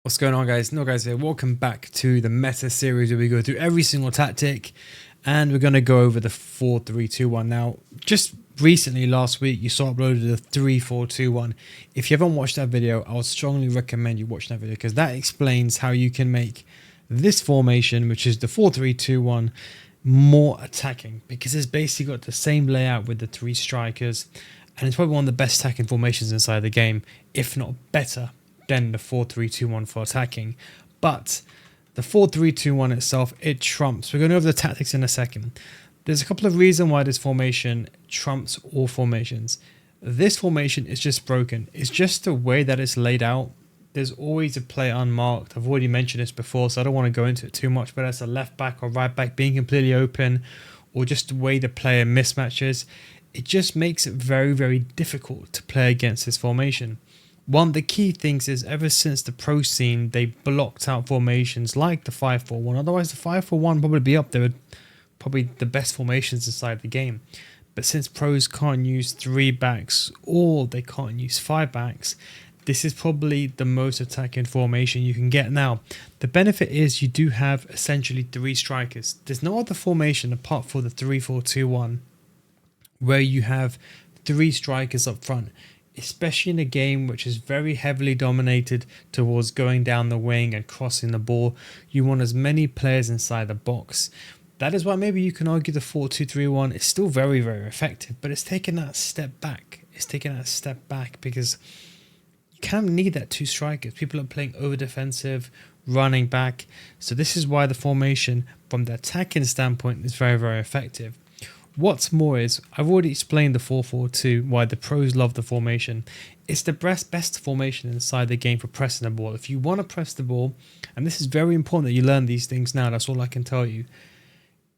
What's going on, guys? No, guys here. Welcome back to the meta series where we go through every single tactic and we're going to go over the 4-3-2-1. Now, just recently last week, you saw uploaded the 3-4-2-1. If you haven't watched that video, I would strongly recommend you watch that video because that explains how you can make this formation, which is the 4-3-2-1, more attacking, because it's basically got the same layout with the three strikers and it's probably one of the best attacking formations inside the game, if not better than the 4-3-2-1 for attacking. But the 4-3-2-1 itself, it trumps. We're going over the tactics in a second. There's a couple of reasons why this formation trumps all formations. This formation is just broken. It's just the way that it's laid out. There's always a player unmarked. I've already mentioned this before, so I don't want to go into it too much, but that's a left back or right back being completely open, or just the way the player mismatches. It just makes it very, very difficult to play against this formation. One of the key things is ever since the pro scene, they blocked out formations like the 5-4-1. Otherwise, the 5-4-1 probably be up there with probably the best formations inside the game. But since pros can't use 3 backs or they can't use 5 backs, this is probably the most attacking formation you can get. Now, the benefit is you do have essentially 3 strikers. There's no other formation apart from the 3-4-2-1 where you have 3 strikers up front. Especially in a game which is very heavily dominated towards going down the wing and crossing the ball, you want as many players inside the box. That is why maybe you can argue the 4-2-3-1 is still very, very effective, but it's taken that step back. It's taken that step back because you kind of need that 2 strikers. People are playing over defensive, running back. So this is why the formation from the attacking standpoint is very, very effective. What's more is, I've already explained the 4-4-2, why the pros love the formation. It's the best formation inside the game for pressing the ball. If you want to press the ball, and this is very important that you learn these things now, that's all I can tell you.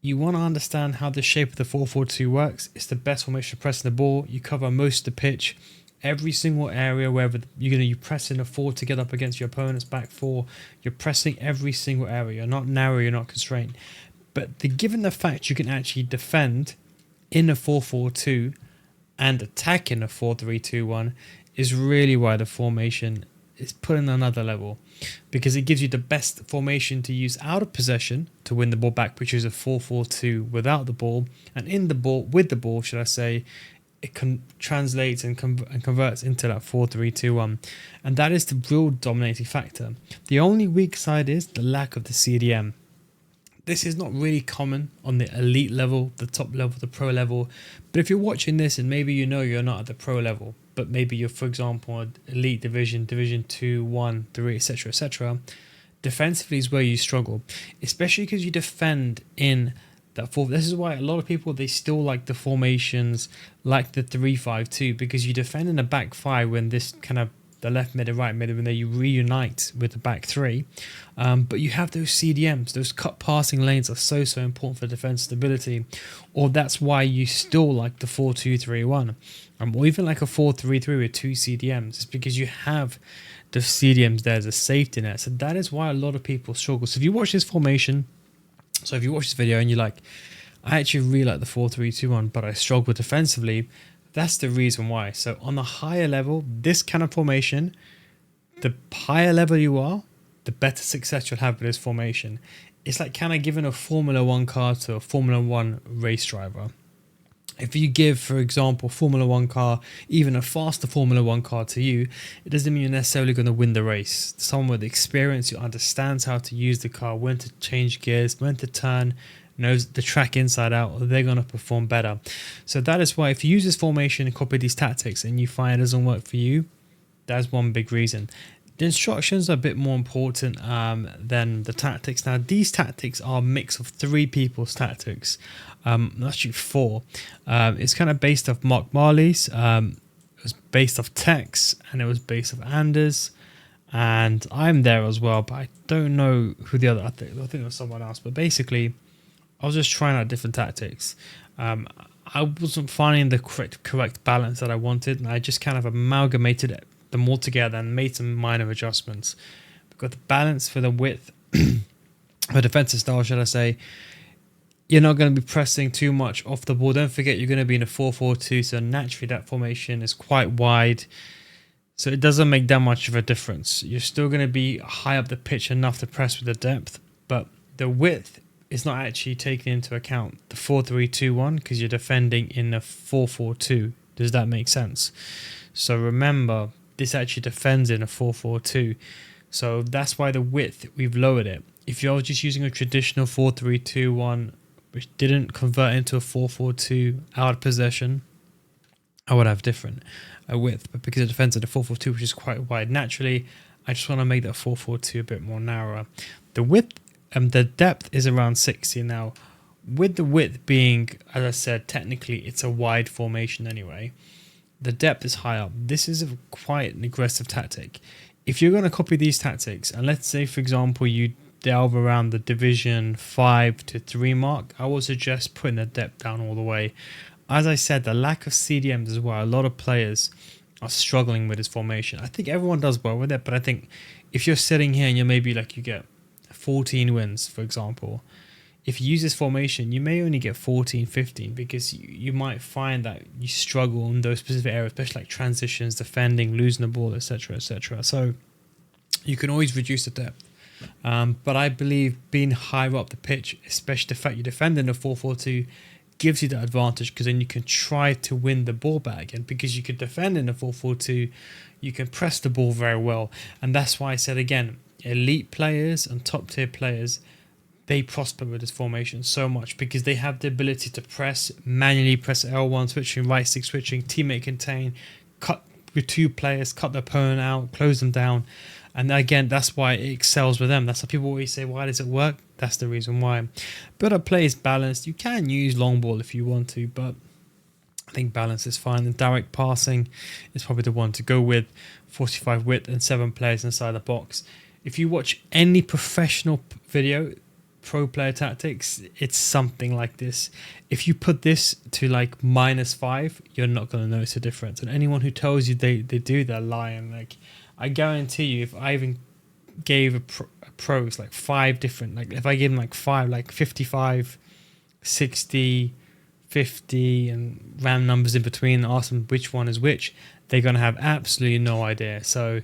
You want to understand how the shape of the 4-4-2 works. It's the best formation for pressing the ball. You cover most of the pitch, every single area, wherever you're pressing a 4 to get up against your opponent's back 4. You're pressing every single area. You're not narrow, you're not constrained. But given the fact you can actually defend in a 4-4-2 and attack in a 4-3-2-1 is really why the formation is put in another level, because it gives you the best formation to use out of possession to win the ball back, which is a 4-4-2 without the ball, and in the ball, with the ball, should I say, it translates and converts into that 4-3-2-1, and that is the real dominating factor. The only weak side is the lack of the CDM. This is not really common on the elite level, the top level, the pro level. But if you're watching this and maybe you know you're not at the pro level, but maybe you're, for example, elite division, division 2, 1, 3, etc., etc., defensively is where you struggle, especially because you defend in that 4. This is why a lot of people, they still like the formations like the 3-5-2, because you defend in a back 5 when this kind of the left mid and right mid, when they reunite with the back 3. But you have those CDMs, those cut passing lanes are so important for defense stability. Or that's why you still like the 4-2-3-1, or even like a 4-3-3 with 2 CDMs. It's because you have the CDMs there as a safety net. So that is why a lot of people struggle. So if you watch this formation, so if you watch this video and you're like, I actually really like the 4-3-2-1, but I struggle defensively, that's the reason why. So on a higher level, this kind of formation, the higher level you are, the better success you'll have with this formation. It's like kind of giving a Formula 1 car to a Formula 1 race driver. If you give, for example, Formula 1 car, even a faster Formula 1 car to you, it doesn't mean you're necessarily going to win the race. Someone with experience who understands how to use the car, when to change gears, when to turn, knows the track inside out, they're going to perform better. So that is why if you use this formation and copy these tactics and you find it doesn't work for you, that's one big reason. The instructions are a bit more important than the tactics. Now, these tactics are a mix of 3 people's tactics. Actually 4. It's kind of based off Mark Marley's. It was based off Tex, and it was based off Anders. And I'm there as well, but I don't know who the other. I think it was someone else. But basically, I was just trying out different tactics. I wasn't finding the correct balance that I wanted, and I just kind of amalgamated them all together and made some minor adjustments. We've got the balance for the width, the defensive style, should I say. You're not going to be pressing too much off the ball. Don't forget, you're going to be in a 4-4-2, so naturally that formation is quite wide. So it doesn't make that much of a difference. You're still going to be high up the pitch enough to press with the depth, but the width is not actually taken into account. The 4-3-2-1 because you're defending in a 4-4-2. Does that make sense? So remember, this actually defends in a 4-4-2. So that's why the width, we've lowered it. If you're just using a traditional 4-3-2-1, which didn't convert into a 4-4-2 out of possession, I would have different width. But because it defends at a 4-4-2, which is quite wide naturally, I just want to make that 4-4-2 a bit more narrower. The width, the depth is around 60 now. With the width being, as I said, technically it's a wide formation anyway. The depth is high up. This is quite an aggressive tactic. If you're going to copy these tactics, and let's say, for example, you delve around the division 5 to 3 mark, I would suggest putting the depth down all the way. As I said, the lack of CDMs as well. A lot of players are struggling with this formation. I think everyone does well with it, but I think if you're sitting here and you're maybe like you get 14 wins, for example, if you use this formation, you may only get 14, 15 because you might find that you struggle in those specific areas, especially like transitions, defending, losing the ball, etc., etc. So you can always reduce the depth. But I believe being higher up the pitch, especially the fact you're defending a 4-4-2, gives you that advantage because then you can try to win the ball back. And because you can defend in a 4-4-2, you can press the ball very well. And that's why I said again, elite players and top tier players, they prosper with this formation so much because they have the ability to press, manually press L1, switching, right stick switching, teammate contain, cut with 2 players, cut the opponent out, close them down. And again, that's why it excels with them. That's why people always say, why does it work? That's the reason why. But a play is balanced. You can use long ball if you want to, but I think balance is fine. And direct passing is probably the one to go with. 45 width and 7 players inside the box. If you watch any professional video, pro player tactics, it's something like this. If you put this to like -5, you're not going to notice a difference. And anyone who tells you they do, they're lying. Like, I guarantee you, if I even gave a pros like 5 different, like if I gave them like 5, like 55, 60, 50 and round numbers in between, and ask them which one is which, they're going to have absolutely no idea. So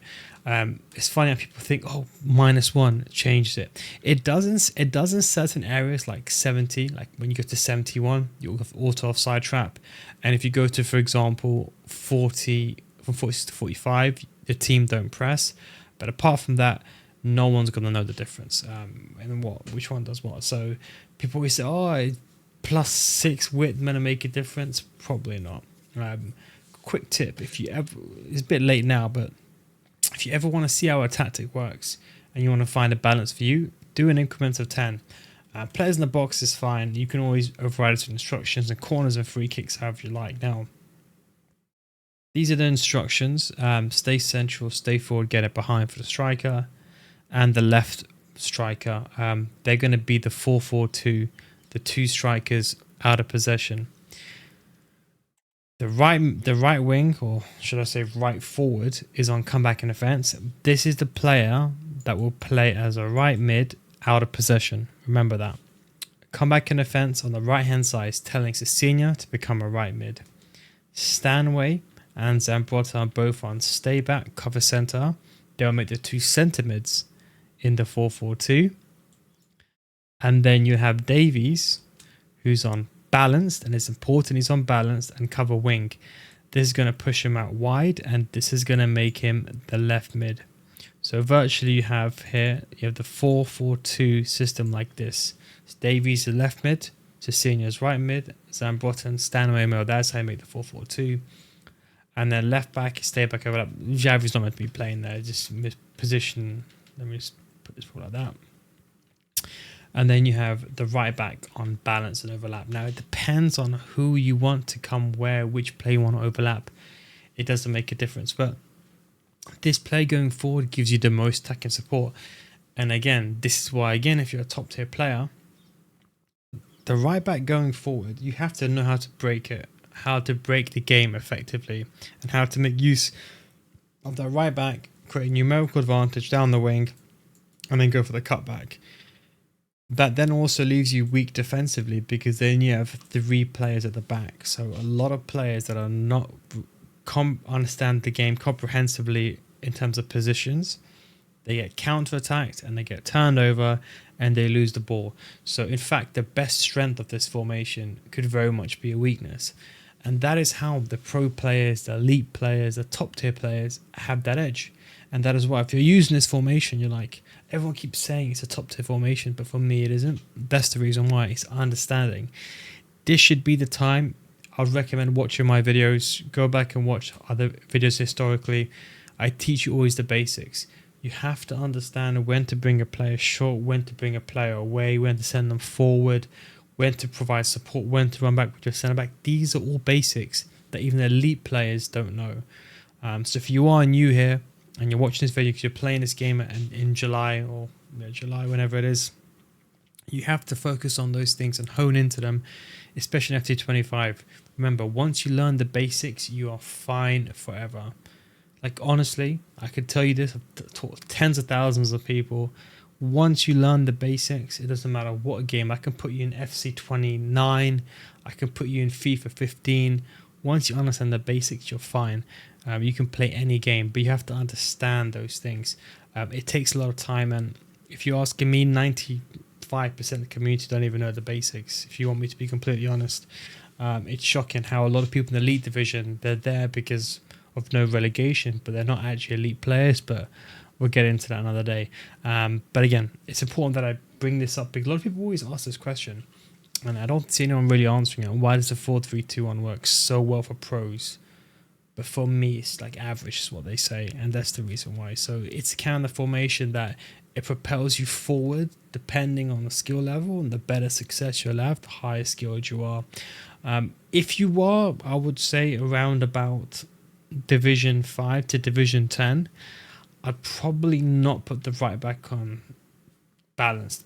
it's funny how people think, oh, -1 changes it. It does in certain areas like 70, like when you go to 71, you'll have auto offside trap. And if you go to, for example, 40, from 40 to 45, the team don't press. But apart from that, no one's going to know the difference. And which one does what. So people always say, oh, +6 width going to make a difference. Probably not. Quick tip, if you ever, it's a bit late now, but if you ever want to see how a tactic works and you want to find a balance for you, do an increment of 10. Players in the box is fine. You can always override it with instructions and corners and free kicks, however you like. Now, these are the instructions. Stay central, stay forward, get it behind for the striker and the left striker. They're going to be the 4-4-2, the 2 strikers out of possession. The right wing, or should I say right forward, is on comeback and defense. This is the player that will play as a right mid out of possession. Remember that. Comeback and defense on the right hand side is telling Cecilia to become a right mid. Stanway and Zambrotta are both on stay back, cover center. They'll make the 2 centre mids in the 4-4-2. And then you have Davies, who's on balanced, and it's important he's on balanced and cover wing. This is going to push him out wide, and this is going to make him the left mid. So virtually you have here, you have the 4-4-2 system like this. So Davies the left mid, Cecilia's right mid, Zambrotta and Stanway middle. That's how you make the 4-4-2. And then left back, stay back, overlap. Javi's not meant to be playing there, just position. Let me just put this like that. And then you have the right back on balance and overlap. Now, it depends on who you want to come where, which play you want to overlap. It doesn't make a difference. But this play going forward gives you the most attacking support. And again, this is why, again, if you're a top tier player, the right back going forward, you have to know how to break it, how to break the game effectively, and how to make use of that right back, create a numerical advantage down the wing, and then go for the cutback. That then also leaves you weak defensively because then you have 3 players at the back. So a lot of players that are not understand the game comprehensively in terms of positions, they get counter-attacked and they get turned over and they lose the ball. So in fact, the best strength of this formation could very much be a weakness. And that is how the pro players, the elite players, the top tier players have that edge. And that is why if you're using this formation, you're like, everyone keeps saying it's a top tier formation, but for me it isn't. That's the reason why. It's understanding. This should be the time. I'd recommend watching my videos. Go back and watch other videos historically. I teach you always the basics. You have to understand when to bring a player short, when to bring a player away, when to send them forward, when to provide support, when to run back with your centre back. These are all basics that even elite players don't know. So if you are new here and you're watching this video because you're playing this game in July or July, whenever it is, you have to focus on those things and hone into them, especially in FT25. Remember, once you learn the basics, you are fine forever. Like, honestly, I could tell you this, I've taught tens of thousands of people. Once you learn the basics, it doesn't matter what game. I can put you in FC29, I can put you in FIFA 15. Once you understand the basics, you're fine. You can play any game, but you have to understand those things. It takes a lot of time, and if you're asking me, 95% of the community don't even know the basics, if you want me to be completely honest. It's shocking how a lot of people in the elite division, they're there because of no relegation, but they're not actually elite players, but we'll get into that another day. But again, it's important that I bring this up because a lot of people always ask this question, and I don't see anyone really answering it. Why does the 4-3-2-1 work so well for pros? But for me, it's like average is what they say, and that's the reason why. So it's a kind of formation that it propels you forward depending on the skill level, and the better success you'll have, the higher skilled you are. If you are, I would say, around about Division 5 to Division 10, I'd probably not put the right back on balanced.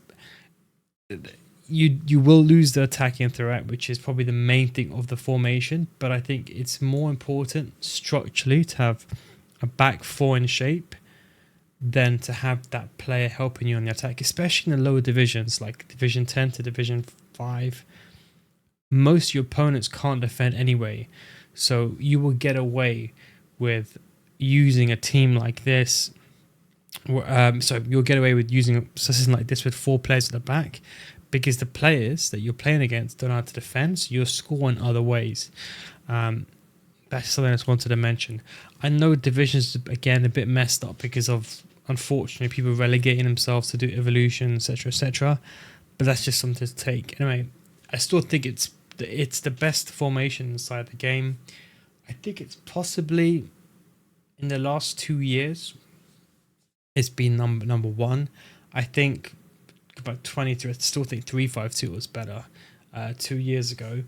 You will lose the attacking threat, which is probably the main thing of the formation, but I think it's more important structurally to have a back four in shape than to have that player helping you on the attack, especially in the lower divisions like Division 10 to Division 5. Most of your opponents can't defend anyway, so you will get away with using a team like this. So you'll get away with using a system like this with 4 players at the back, because the players that you're playing against don't know how to defend, so you're scoring other ways. That's something I just wanted to mention. I know divisions, again, a bit messed up because of, unfortunately, people relegating themselves to do evolution, etc., but that's just something to take. Anyway, I still think it's the best formation inside the game. I think it's possibly, in the last 2 years, it's been number one. I think about 23. I still think 3-5-2 was better 2 years ago,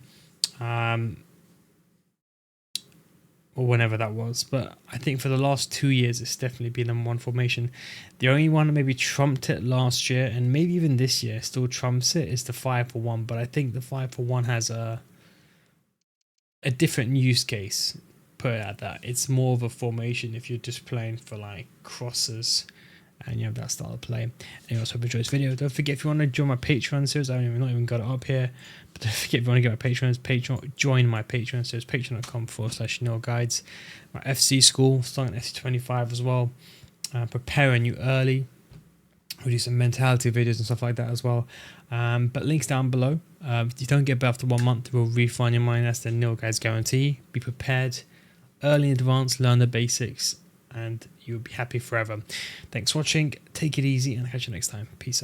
or whenever that was. But I think for the last 2 years, it's definitely been number one formation. The only one that maybe trumped it last year, and maybe even this year still trumps it, is the 5-4-1. But I think the 5-4-1 has a different use case. Put it at that. It's more of a formation if you're just playing for like crosses and you have that style of play. And also, hope you enjoyed this video. Don't forget, if you want to join my Patreon series, I've not even got it up here, but don't forget, if you want to get my Patreon, join my Patreon series, patreon.com/NeilGuides. My FC School, starting at FC25 as well, preparing you early. We do some mentality videos and stuff like that as well. But links down below. If you don't get back after 1 month, we'll refund your money. That's the Neil Guides guarantee. Be prepared early in advance, learn the basics, and you'll be happy forever. Thanks for watching. Take it easy, and I'll catch you next time. Peace out.